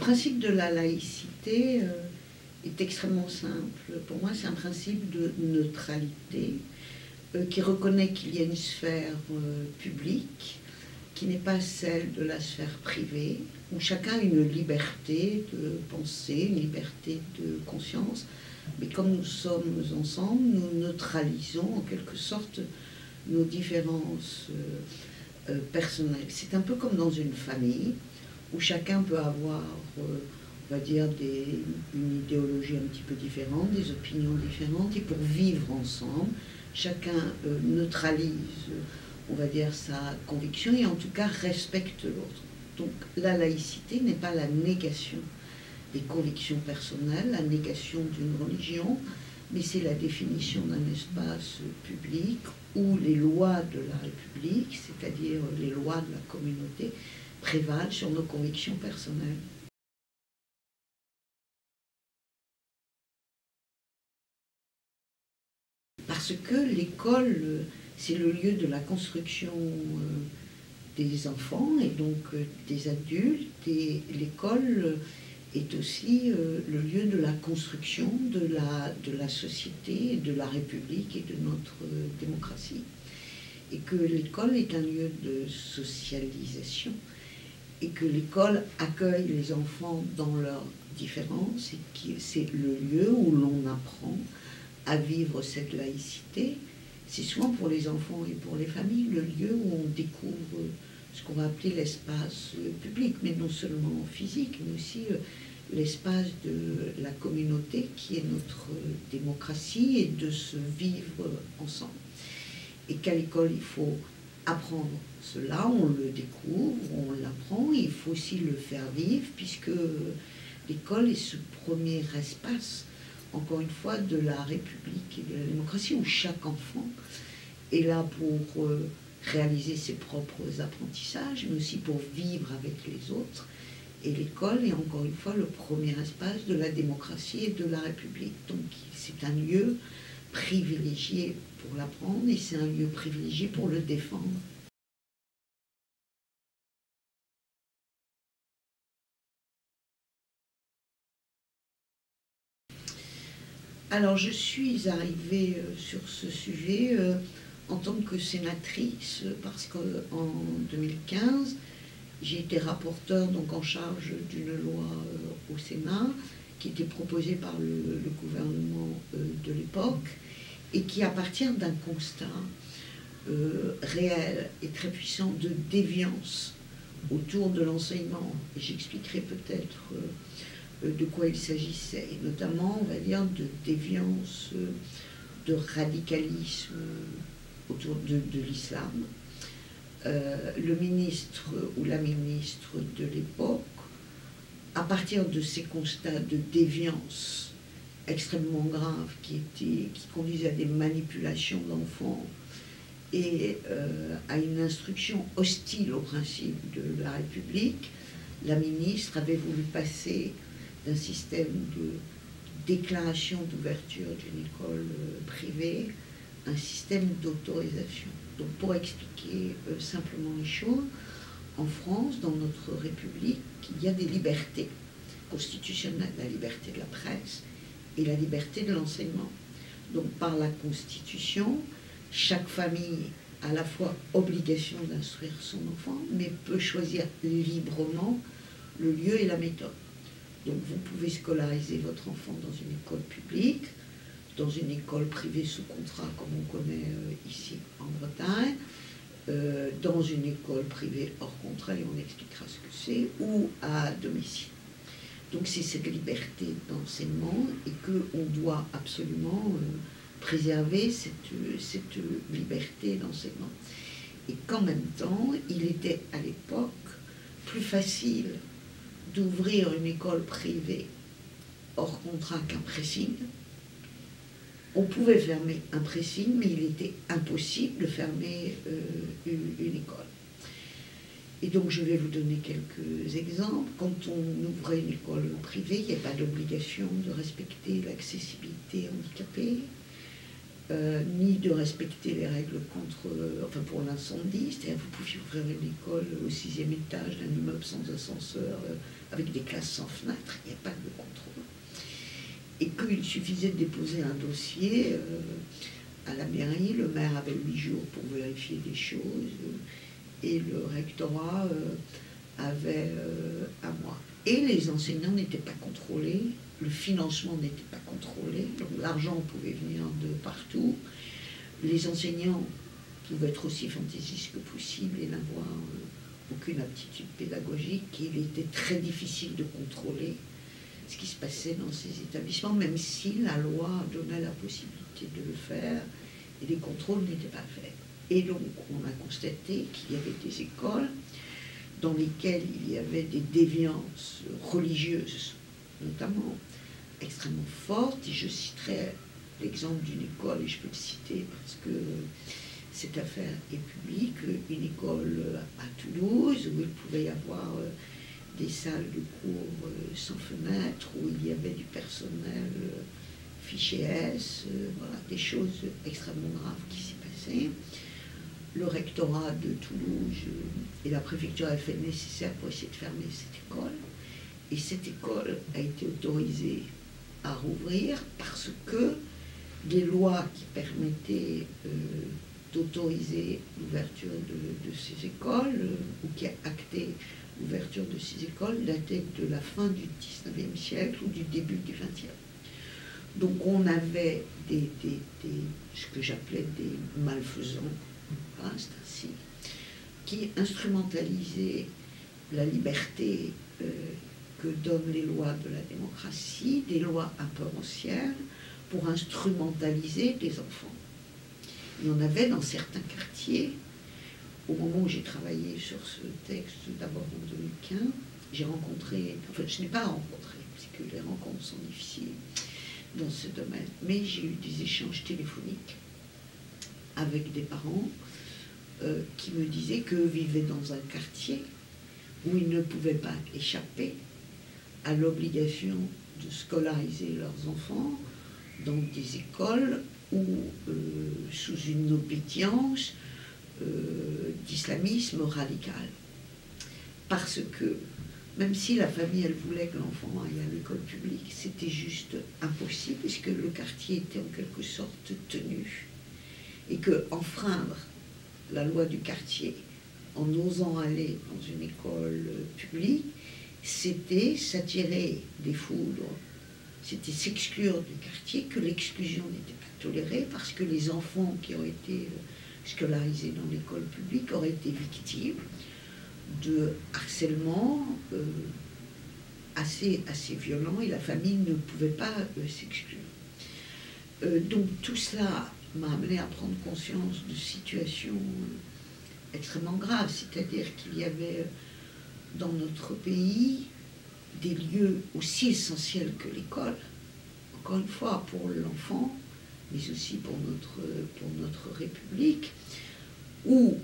principe de la laïcité est extrêmement simple. Pour moi, c'est un principe de neutralité qui reconnaît qu'il y a une sphère publique qui n'est pas celle de la sphère privée, où chacun a une liberté de penser, une liberté de conscience. Mais comme nous sommes ensemble, nous neutralisons en quelque sorte nos différences personnelles. C'est un peu comme dans une famille, où chacun peut avoir, on va dire, une idéologie un petit peu différente, des opinions différentes, et pour vivre ensemble, chacun neutralise, on va dire, sa conviction, et en tout cas respecte l'autre. Donc la laïcité n'est pas la négation des convictions personnelles, la négation d'une religion, mais c'est la définition d'un espace public où les lois de la République, c'est-à-dire les lois de la communauté, prévalent sur nos convictions personnelles. Parce que l'école, c'est le lieu de la construction des enfants et donc des adultes, et l'école est aussi le lieu de la construction de la société, de la République et de notre démocratie. Et que l'école est un lieu de socialisation, et que l'école accueille les enfants dans leurs différences, et que c'est le lieu où l'on apprend à vivre cette laïcité. C'est souvent pour les enfants et pour les familles le lieu où on découvre ce qu'on va appeler l'espace public, mais non seulement physique, mais aussi l'espace de la communauté qui est notre démocratie et de se vivre ensemble. Et qu'à l'école, il faut apprendre cela, on le découvre, on l'apprend, il faut aussi le faire vivre, puisque l'école est ce premier espace, encore une fois, de la République et de la démocratie, où chaque enfant est là pour réaliser ses propres apprentissages, mais aussi pour vivre avec les autres. Et l'école est encore une fois le premier espace de la démocratie et de la République. Donc c'est un lieu privilégié pour l'apprendre et c'est un lieu privilégié pour le défendre. Alors je suis arrivée sur ce sujet en tant que sénatrice parce qu'en 2015, j'ai été rapporteur donc en charge d'une loi au Sénat qui était proposée par le gouvernement de l'époque et qui, à partir d'un constat réel et très puissant de déviance autour de l'enseignement, et j'expliquerai peut-être de quoi il s'agissait, et notamment, on va dire, de déviance, de radicalisme autour de l'islam. Le ministre ou la ministre de l'époque, à partir de ces constats de déviance extrêmement graves qui conduisaient à des manipulations d'enfants et à une instruction hostile au principe de la République, la ministre avait voulu passer d'un système de déclaration d'ouverture d'une école privée à un système d'autorisation. Donc pour expliquer simplement les choses, en France, dans notre République, il y a des libertés constitutionnelles, la liberté de la presse et la liberté de l'enseignement. Donc par la Constitution, chaque famille a à la fois obligation d'instruire son enfant, mais peut choisir librement le lieu et la méthode. Donc vous pouvez scolariser votre enfant dans une école publique, dans une école privée sous contrat, comme on connaît ici en Bretagne, dans une école privée hors contrat, et on expliquera ce que c'est, ou à domicile. Donc c'est cette liberté d'enseignement et qu'on doit absolument préserver cette liberté d'enseignement. Et qu'en même temps, il était à l'époque plus facile d'ouvrir une école privée hors contrat qu'un pressing. On pouvait fermer un pressing, mais il était impossible de fermer une école. Et donc je vais vous donner quelques exemples. Quand on ouvrait une école privée, il n'y a pas d'obligation de respecter l'accessibilité handicapée. ni de respecter les règles enfin pour l'incendie, c'est-à-dire vous pouviez ouvrir une école au 6e étage d'un immeuble sans ascenseur, avec des classes sans fenêtre, il n'y a pas de contrôle. Et qu'il suffisait de déposer un dossier à la mairie, le maire avait 8 jours pour vérifier des choses, et le rectorat avait un mois. Et les enseignants n'étaient pas contrôlés, le financement n'était pas contrôlé, donc l'argent pouvait venir de partout. Les enseignants pouvaient être aussi fantaisistes que possible et n'avoir aucune aptitude pédagogique. Il était très difficile de contrôler ce qui se passait dans ces établissements, même si la loi donnait la possibilité de le faire, et les contrôles n'étaient pas faits. Et donc on a constaté qu'il y avait des écoles dans lesquelles il y avait des déviances religieuses, notamment extrêmement fortes, et je citerai l'exemple d'une école, et je peux le citer parce que cette affaire est publique, une école à Toulouse, où il pouvait y avoir des salles de cours sans fenêtre, où il y avait du personnel fiché S, voilà, des choses extrêmement graves qui s'y passaient. Le rectorat de Toulouse et la préfecture avaient fait le nécessaire pour essayer de fermer cette école. Et cette école a été autorisée à rouvrir parce que les lois qui permettaient d'autoriser l'ouverture de ces écoles, ou qui actaient l'ouverture de ces écoles, dataient de la fin du 19e siècle ou du début du 20e. Donc on avait ce que j'appelais des malfaisants, hein, c'est ainsi, qui instrumentalisaient la liberté que donnent les lois de la démocratie, des lois un peu anciennes, pour instrumentaliser des enfants. Il y en avait dans certains quartiers. Au moment où j'ai travaillé sur ce texte, d'abord en 2015, j'ai rencontré, enfin je n'ai pas rencontré, parce que les rencontres sont difficiles dans ce domaine, mais j'ai eu des échanges téléphoniques avec des parents qui me disaient qu'eux vivaient dans un quartier où ils ne pouvaient pas échapper à l'obligation de scolariser leurs enfants dans des écoles où, sous une obédience d'islamisme radical. Parce que, même si la famille, elle voulait que l'enfant aille à l'école publique, c'était juste impossible, puisque le quartier était en quelque sorte tenu. Et que enfreindre la loi du quartier en osant aller dans une école publique, c'était s'attirer des foudres, c'était s'exclure du quartier, que l'exclusion n'était pas tolérée, parce que les enfants qui ont été scolarisés dans l'école publique auraient été victimes de harcèlement assez violent, et la famille ne pouvait pas s'exclure. Donc tout cela m'a amené à prendre conscience de situations extrêmement graves, c'est-à-dire qu'il y avait dans notre pays des lieux aussi essentiels que l'école, encore une fois pour l'enfant, mais aussi pour notre République, où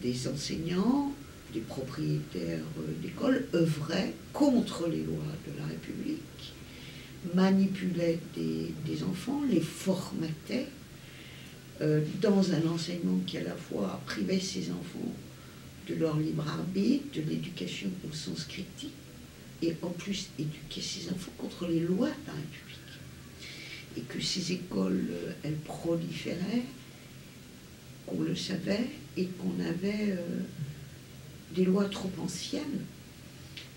des enseignants, des propriétaires d'écoles œuvraient contre les lois de la République, manipulaient des enfants, les formataient dans un enseignement qui à la fois privait ces enfants de leur libre arbitre, de l'éducation au sens critique, et en plus éduquer ces enfants contre les lois de la République. Et que ces écoles, elles proliféraient, qu'on le savait, et qu'on avait des lois trop anciennes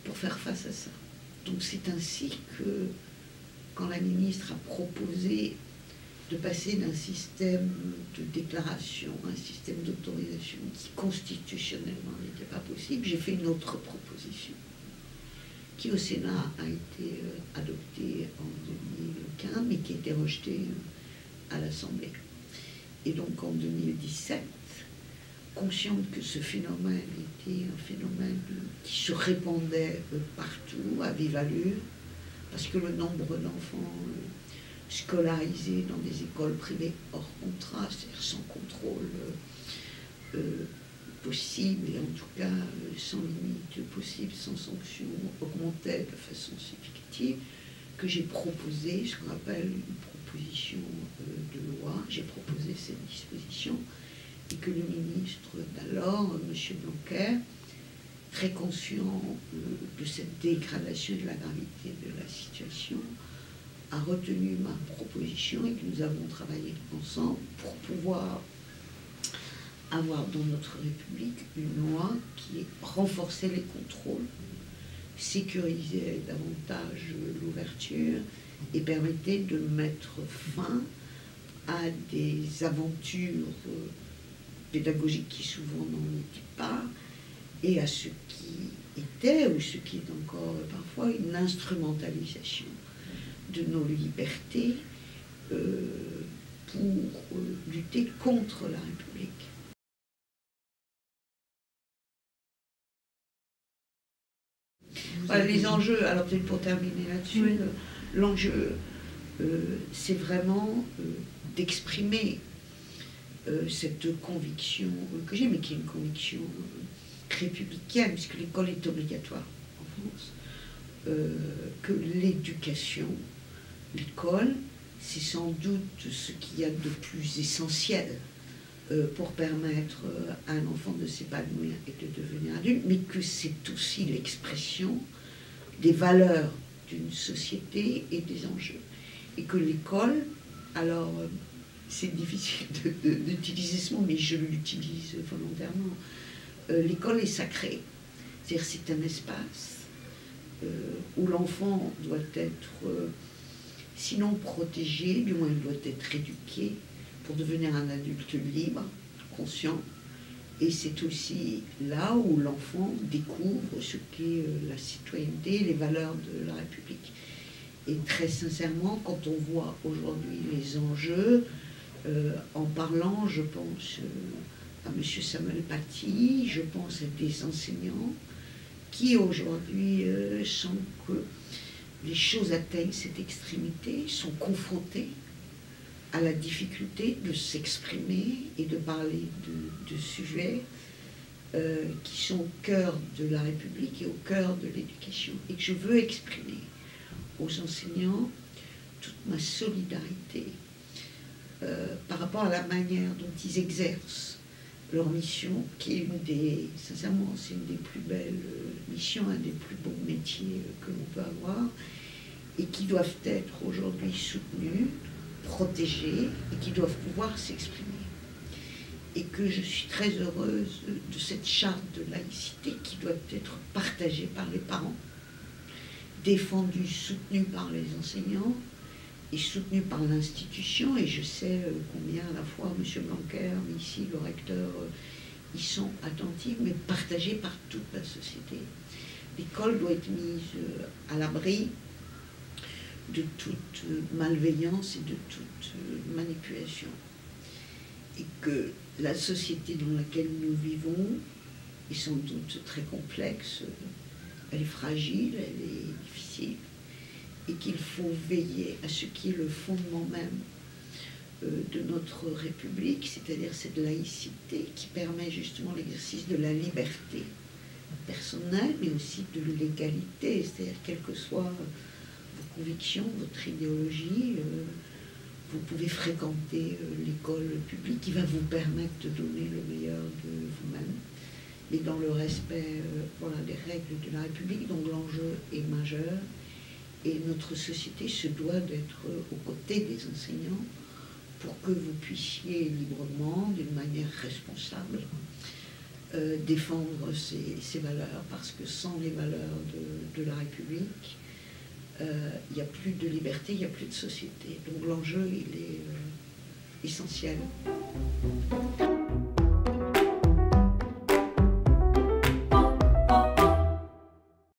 pour faire face à ça. Donc c'est ainsi que, quand la ministre a proposé de passer d'un système de déclaration à un système d'autorisation qui constitutionnellement n'était pas possible, j'ai fait une autre proposition qui au Sénat a été adoptée en 2015, mais qui a été rejetée à l'Assemblée. Et donc en 2017, consciente que ce phénomène était un phénomène qui se répandait partout, à vive allure, parce que le nombre d'enfants scolarisés dans des écoles privées hors contrat, c'est-à-dire sans contrôle possible, et en tout cas sans limite possible, sans sanction, augmentait de façon significative, que j'ai proposé ce qu'on appelle une proposition de loi, j'ai proposé cette disposition, et que le ministre d'alors, M. Blanquer, très conscient de cette dégradation et de la gravité de la situation, a retenu ma proposition et que nous avons travaillé ensemble pour pouvoir avoir dans notre République une loi qui renforçait les contrôles, sécurisait davantage l'ouverture et permettait de mettre fin à des aventures pédagogiques qui souvent n'en étaient pas, et à ce qui était, ou ce qui est encore parfois, une instrumentalisation de nos libertés pour lutter contre la République. Voilà, les enjeux, alors peut-être pour terminer là-dessus, oui. L'enjeu, c'est vraiment d'exprimer cette conviction que j'ai, mais qui est une conviction républicaine, puisque l'école est obligatoire en France, que l'éducation, l'école, c'est sans doute ce qu'il y a de plus essentiel pour permettre à un enfant de s'épanouir et de devenir adulte, mais que c'est aussi l'expression des valeurs d'une société et des enjeux. Et que l'école, alors c'est difficile d'utiliser ce mot, mais je l'utilise volontairement, l'école est sacrée. C'est-à-dire c'est un espace où l'enfant doit être, sinon protégé, du moins il doit être éduqué pour devenir un adulte libre, conscient. Et c'est aussi là où l'enfant découvre ce qu'est la citoyenneté, les valeurs de la République. Et très sincèrement, quand on voit aujourd'hui les enjeux, en parlant, je pense à M. Samuel Paty, je pense à des enseignants qui aujourd'hui sentent que les choses atteignent cette extrémité, sont confrontés à la difficulté de s'exprimer et de parler de sujets qui sont au cœur de la République et au cœur de l'éducation. Et que je veux exprimer aux enseignants toute ma solidarité par rapport à la manière dont ils exercent leur mission, qui est une des, sincèrement, c'est une des plus belles missions, un des plus beaux métiers que l'on peut avoir, et qui doivent être aujourd'hui soutenus, protégés, et qui doivent pouvoir s'exprimer. Et que je suis très heureuse de cette charte de laïcité qui doit être partagée par les parents, défendue, soutenue par les enseignants, et soutenue par l'institution, et je sais combien à la fois M. Blanquer, mais ici le recteur, ils sont attentifs, mais partagés par toute la société. L'école doit être mise à l'abri de toute malveillance et de toute manipulation. Et que la société dans laquelle nous vivons est sans doute très complexe, elle est fragile, elle est difficile, et qu'il faut veiller à ce qui est le fondement même de notre République, c'est-à-dire cette laïcité qui permet justement l'exercice de la liberté personnelle, mais aussi de l'égalité, c'est-à-dire quelles que soient vos convictions, votre idéologie, vous pouvez fréquenter l'école publique qui va vous permettre de donner le meilleur de vous-même, mais dans le respect voilà, des règles de la République. Donc l'enjeu est majeur. Et notre société se doit d'être aux côtés des enseignants pour que vous puissiez librement, d'une manière responsable, défendre ces valeurs, parce que sans les valeurs de la République, il n'y a plus de liberté, il n'y a plus de société. Donc l'enjeu, il est essentiel.